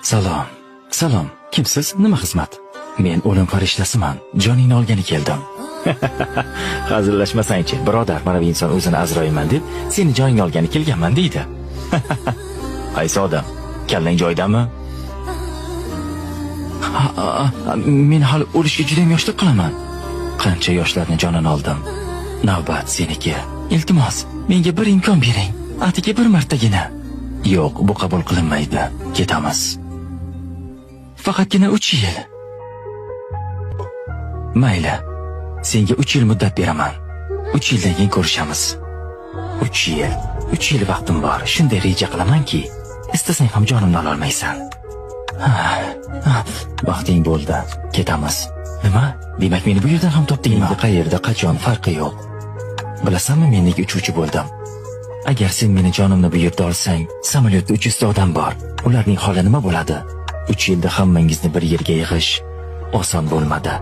Salom. Salom. Kimsiz? Nima xizmat? Men o'lim farishtasiman. Joningni olgani keldim. Hazillashmasang-chi, birodar, mana bu inson o'zini Azroilman deb seni joningni olgani kelganman deydi. Qaysi odam? Kallang joyidami? Men hali o'lishga juda ham yoshlik qilaman. Qancha yoshlarning jonini oldim. Navbat seniki. Iltimos, menga bir imkon bering. Atigi bir martagina. Yo'q, bu qabul qilinmaydi. Ketamiz. Faqatgina 3 yil. Mayli. Senga 3 yil muddat beraman. 3 yildan keyin ko'rishamiz. 3 yil. 3 yil vaqtim bor. Shunday reja qilamanki, istasang ham jonimni ola olmaysan. Vaqting bo'ldi. Ketamiz. Nima? Demak meni bu yerdan ham topdingmi? Qayerda, qachon farqi yo'q. Bilasanmi, mendek uchuvchi bo'ldim. Agar sen meni jonimni bu yerda olsang, samolyotda 300 ta odam bor. Ularning holi nima bo'ladi? 3 yilda hammangizni bir yerga yig'ish oson bo'lmadi.